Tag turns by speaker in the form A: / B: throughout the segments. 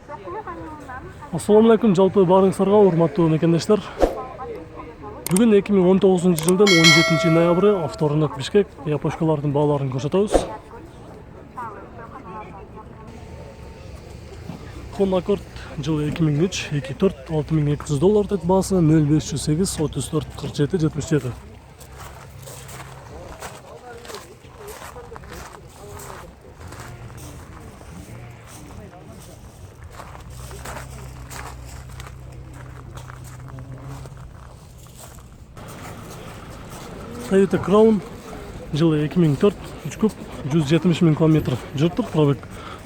A: Assalamu alaikum, жалпы барыңыздарга урматтуу мекендештер. Бүгүн 2019 жылдын 17 ноябры, авторынок Бишкек, япошкалардын бааларын көрсөтөбүз. Honda Accord жылы 2003, 2.4, $6200 деп баасы, 0508 34 47 77. Toyota Crown жылы 2004, 3 куб, 170 000 км жүрүп, пробег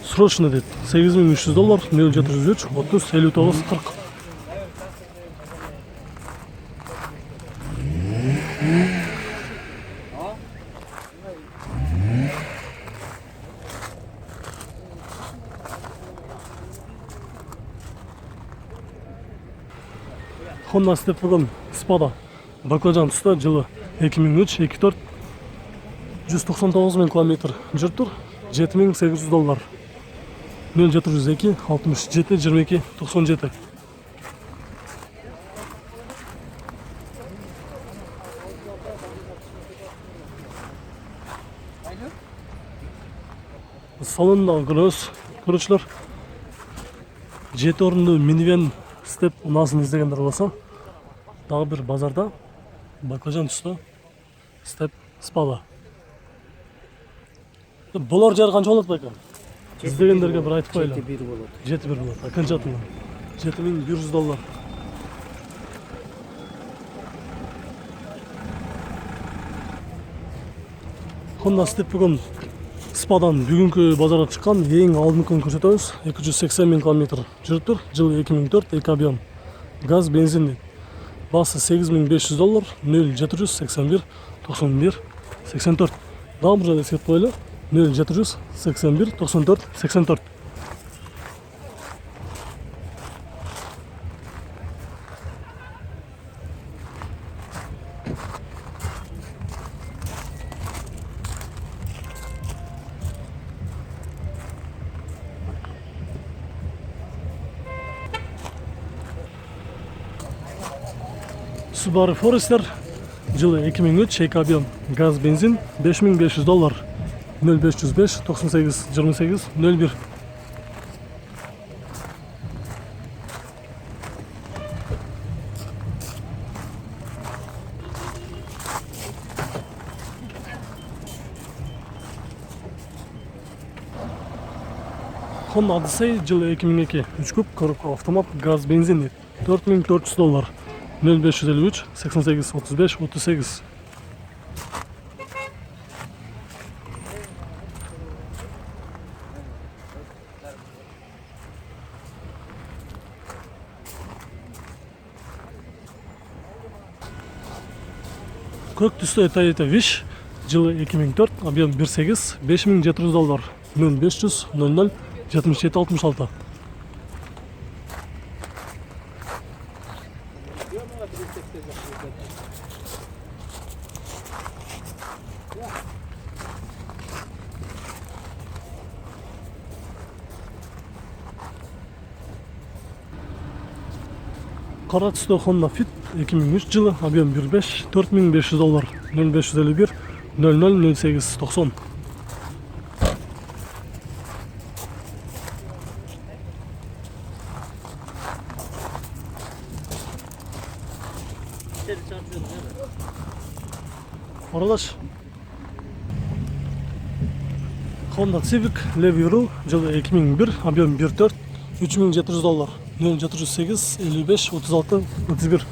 A: срочно дейт. $8300, 0703 30 59 40. Honda Step Wagon Spada баклажан туста жылы 2003, 2.4, 199 000 км жүрүп, $7800, 0702 67 22 97. Салонда көрүүчүлөр 7 орунду минивэн степ унаасын издегендер болсо, дагы бир базарда баклажан туста степ Spada. Булар жары канча болот байкам? İzləyənlərə bir aytıb qoyla.
B: 7-1 болот.
A: 7-1 болот. Окончательно. $7100. Honda Step Wagon Spa'dan бүгүнкү базарга чыккан эң алдыңкын көрсөтөбүз. 280 000 км жүрүп, жылы 2004, 2 объем. Газ, бензин. Басы $8500, 0781 91 84. Дагы бир жолу эскертип коелу. 0781 94 84. Subaru Forester жылы 2003, 2 объем, газ, бензин, $5500, 0505 98 28 01. Honda Odyssey жылы 2002, 3 куб, коробка автомат, газ, бензин, $4400, 0553 88 35 38. Көк түстө Toyota Wish жылы 2004, объем 1.8, $5700, 0500 00 77 66. Кара түстө Honda Fit 2003 жылы, объем 1.5, $4500, 0551 00 08 90. Аралаш. Honda Civic Leviru жылы 2001, объем 1.4, $3700, 0708 55 36 31.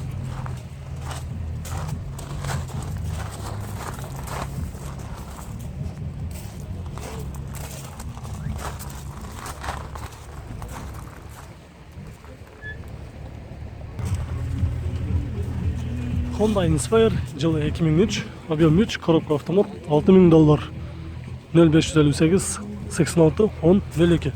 A: Honda Inspire жылы 2003, объем 3, коробка автомат, $6000, 0558 86 10 02.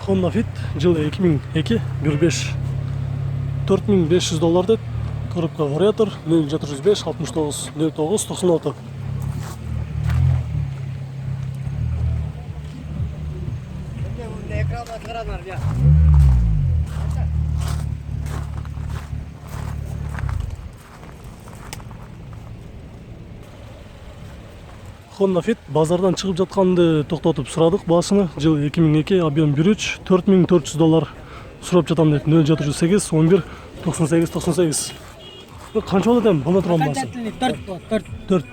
A: Honda Fit жылы 2002 1.5 $4500 деп. Коробка вариатор 0705 69 09 96. Honda Fit базардан чыгып жатканды токтотуп сурадык. Баасыны жылы 2002 объем 1.3 $4400 сурап жатам дейт. 0708 11 98 98. Канча болот эми бана турган баасы? 4.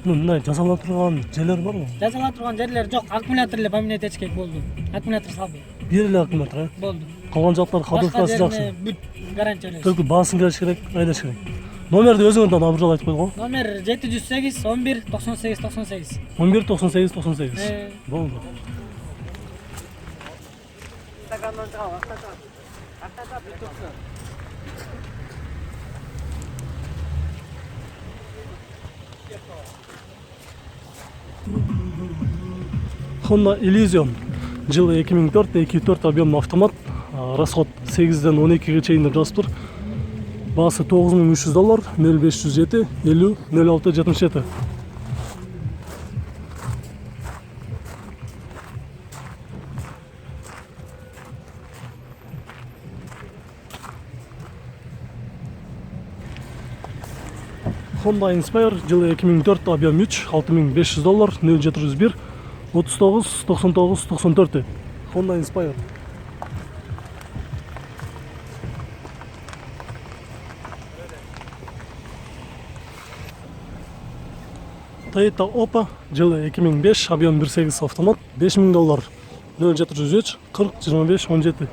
A: Мындай жасала турган жерлер барбы?
B: Жасала турган жерлер жок. Аккумулятор эле поменять этиш керек болду. Аккумулятор салды.
A: Бир эле аккумулятор, э?
B: Болду.
A: Калган жактар кабылкасы жакшы.
B: Бүт гарантия эле.
A: Только баасын келиш керек, айдаш керек. Номерди өзүңөрдөн абыржал айтып койго.
B: Номер 708 11 98 98.
A: 11 98 98. Болду.
B: Стакандан чыгабы, актата бүтөксө.
A: Honda Elysion жылы 2004 2.4 объем автомат, расход 8-ден 12-ге чейин деп жазып тур. Баасы $9300, 0507 50 06 77. Honda Inspire жылы 2004 объем 3 $6500, 0701 39 99 94. Honda Inspire. Toyota Oppa жылы 2005 объем 1.8 автомат, $5000, 0703 40 25 17.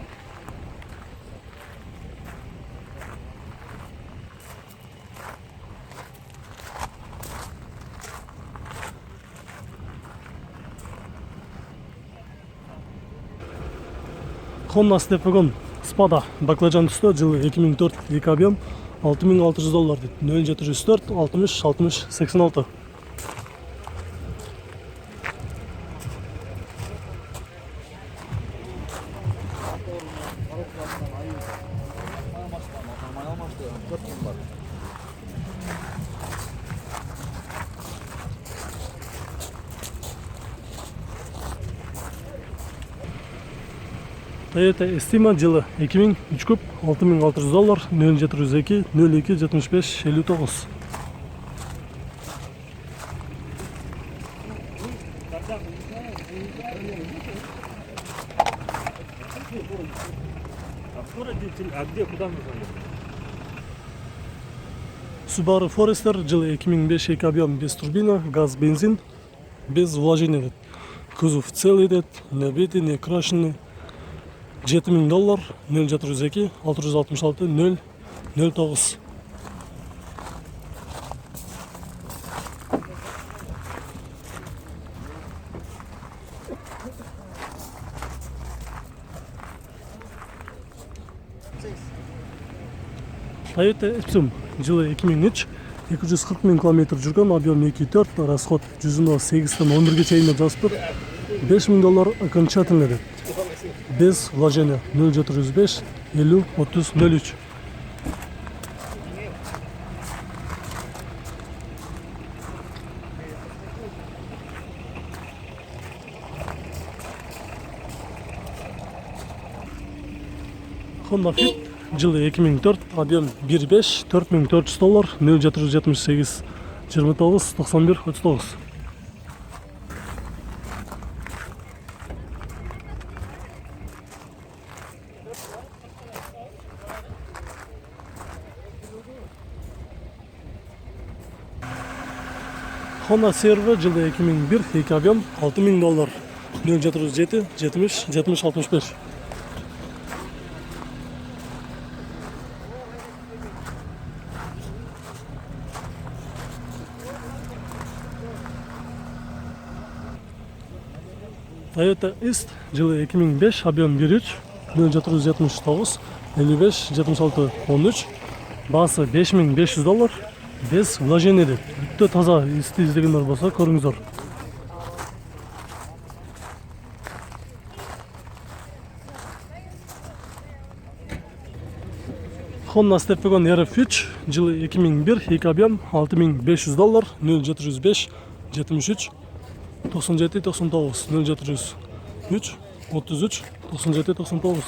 A: Honda Step Wagon Spada баклажан түстө жылы 2004 2 объем $6600 дейт. 0704 60 60 86. Toyota Estima жылы 2000 3 күп $6600, 0702 02 75 59. Subaru Forester жылы 2005 2 объем без турбина, газ, бензин, без вложения дейт. Кузов целый дейт, не битый, не крашеный. $7000, 0702 666 0 09. Toyota Epsom жылы 2003 240 000 км жүргөн, объем 2.4, расход 8-ден 11-ге чейин деп жазып тур. $5000 окончательный деп. Без вложения 0705 50 30 03. Honda Fit жылы 2004 объем 1.5 $4400, 0778 29 91 39. Honda CR-V жылы 2001 2 объем $6000, 0707 70 70 65. Toyota Ist жылы 2005 объем 1.3 0779 55 76 13. Баасы $5500, без вложения деп. Өтө таза исти издегендер болсо көрүңүздөр. Honda Step Wagon RF3 жылы 2001, эки объем, $6500, 0705 73 97 99 0703 33 97 99.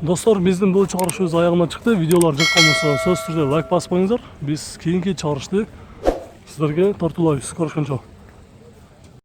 A: Достор, биздин бул чыгарышыбыз аягына чыкты. Видеолар жаккан болсо, сөзсүз түрдө лайк басып коюңуздар. Биз кийинки чыгарышты сиздерге тартуулайбыз. Көрүшкөнчө.